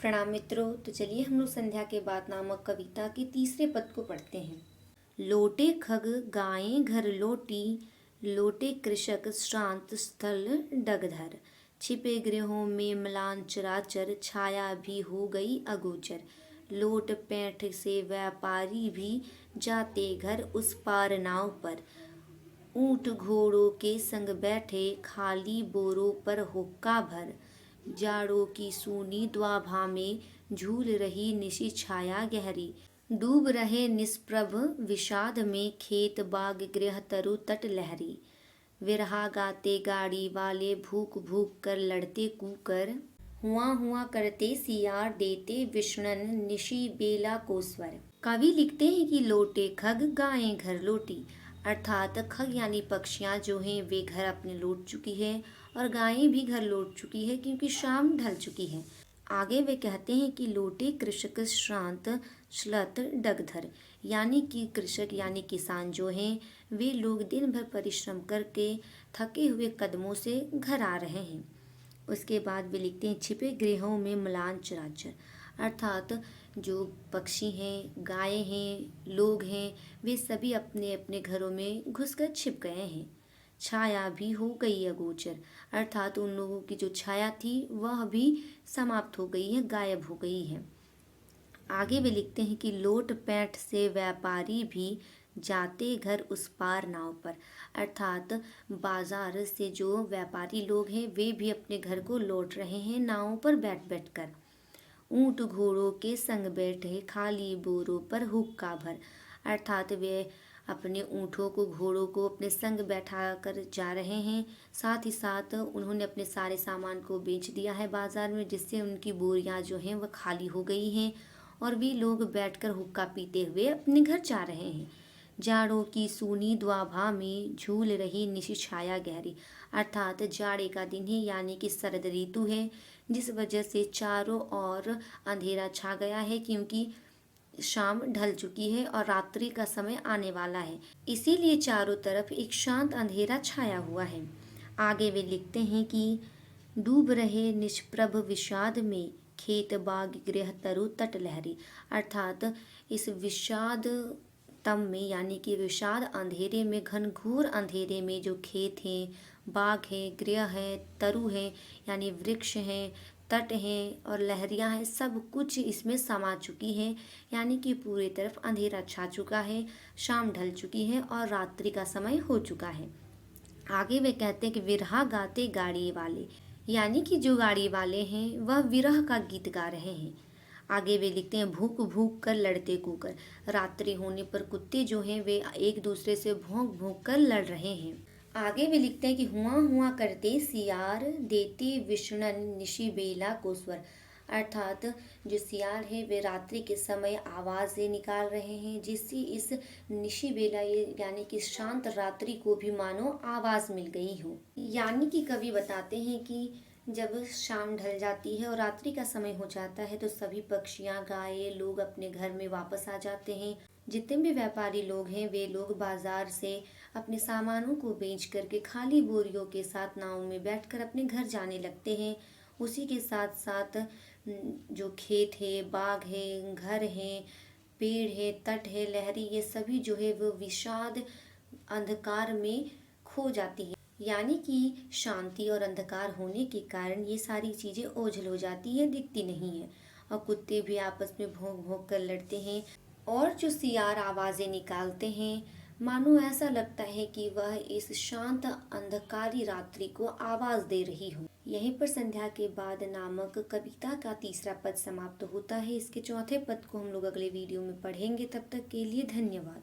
प्रणाम मित्रों। तो चलिए हम लोग संध्या के बाद नामक कविता के तीसरे पद को पढ़ते हैं। लोटे खग गायें घर लोटी, लोटे कृषक श्रांत स्थल डगधर। छिपे गृहों में म्लान चराचर, छाया भी हो गई अगोचर। लोट पैठ से व्यापारी भी, जाते घर उस पार नाव पर। ऊंट घोड़ों के संग बैठे, खाली बोरों पर हुक्का भर। जाड़ों की सूनी द्वाभा में, झूल रही निशि छाया गहरी। डूब रहे निष्प्रभ विषाद में, खेत बाग गृह तरु तट लहरी। विरहा गाते गाड़ी वाले, भूख भूख कर लड़ते कूकर। हुआ करते सियार, देते विषणन निशि बेला को स्वर। कवि लिखते हैं कि लोटे खग गायें घर लोटी, अर्थात खग यानी पक्षियाँ जो हैं वे घर अपने लौट चुकी है और गायें भी घर लौट चुकी है क्योंकि शाम ढल चुकी है। आगे वे कहते हैं कि लोटे कृषक श्रांत श्लत डगधर, यानी कि कृषक यानी किसान जो हैं वे लोग दिन भर परिश्रम करके थके हुए कदमों से घर आ रहे हैं। उसके बाद वे लिखते हैं छिपे गृहों में म्लान चराचर, अर्थात जो पक्षी हैं, गायें हैं, लोग हैं, वे सभी अपने अपने घरों में घुसकर छिप गए हैं। छाया भी हो गई अगोचर, अर्थात उन लोगों की जो छाया थी वह भी समाप्त हो गई है, गायब हो गई है। आगे वे लिखते हैं कि लोट पैठ से व्यापारी भी, जाते घर उस पार नाव पर, अर्थात बाजार से जो व्यापारी लोग हैं वे भी अपने घर को लौट रहे हैं नावों पर बैठ बैठ कर। ऊंट घोड़ों के संग बैठे, खाली बोरों पर हुक्का भर, अर्थात वे अपने ऊँटों को घोड़ों को अपने संग बैठा कर जा रहे हैं। साथ ही साथ उन्होंने अपने सारे सामान को बेच दिया है बाजार में, जिससे उनकी बोरियां जो हैं वह खाली हो गई हैं और वे लोग बैठकर हुक्का पीते हुए अपने घर जा रहे हैं। जाड़ों की सूनी द्वाभा में, झूल रही निशि छाया गहरी, अर्थात जाड़े का दिन है यानी कि शरद ऋतु है, जिस वजह से चारों ओर अंधेरा छा गया है क्योंकि शाम ढल चुकी है और रात्रि का समय आने वाला है, इसीलिए चारों तरफ एक शांत अंधेरा छाया हुआ है। आगे वे लिखते हैं कि डूब रहे निष्प्रभ विषाद में, खेत बाग गृह तरु तट लहरी, अर्थात इस विषाद तम में यानी कि विषाद अंधेरे में, घनघोर अंधेरे में जो खेत हैं, बाग है, गृह है, तरु है यानी वृक्ष हैं, तट हैं और लहरियाँ हैं, सब कुछ इसमें समा चुकी हैं, यानी कि पूरी तरफ अंधेरा छा चुका है, शाम ढल चुकी है और रात्रि का समय हो चुका है। आगे वे कहते हैं कि विरहा गाते गाड़ी वाले, यानी कि जो गाड़ी वाले हैं वह विरह का गीत गा रहे हैं। आगे वे लिखते हैं भूख भूख कर लड़ते कूकर, रात्रि होने पर कुत्ते जो हैं वे एक दूसरे से भौंक भौंक कर लड़ रहे हैं। आगे वे लिखते हैं कि हुआ करते सियार, देते विषणन निशि बेला को स्वर, अर्थात जो सियार है वे रात्रि के समय आवाज़ें निकाल रहे हैं, जिससे इस निशि बेला यानी कि शांत रात्रि को भी मानो आवाज़ मिल गई हो। यानी कि कवि बताते हैं कि जब शाम ढल जाती है और रात्रि का समय हो जाता है तो सभी पक्षियाँ, गायें, लोग अपने घर में वापस आ जाते हैं। जितने भी व्यापारी लोग हैं वे लोग बाजार से अपने सामानों को बेच करके खाली बोरियों के साथ नाव में बैठकर अपने घर जाने लगते हैं। उसी के साथ साथ जो खेत है, बाग है, घर है, पेड़ है, तट है, लहरी, ये सभी जो है वो विषाद अंधकार में खो जाती है, यानी कि शांति और अंधकार होने के कारण ये सारी चीज़ें ओझल हो जाती है, दिखती नहीं है और कुत्ते भी आपस में भौंक भौंक कर लड़ते हैं और जो सियार आवाज़ें निकालते हैं मानो ऐसा लगता है कि वह इस शांत अंधकारी रात्रि को आवाज़ दे रही हो। यहीं पर संध्या के बाद नामक कविता का तीसरा पद समाप्त होता है। इसके चौथे पद को हम लोग अगले वीडियो में पढ़ेंगे। तब तक के लिए धन्यवाद।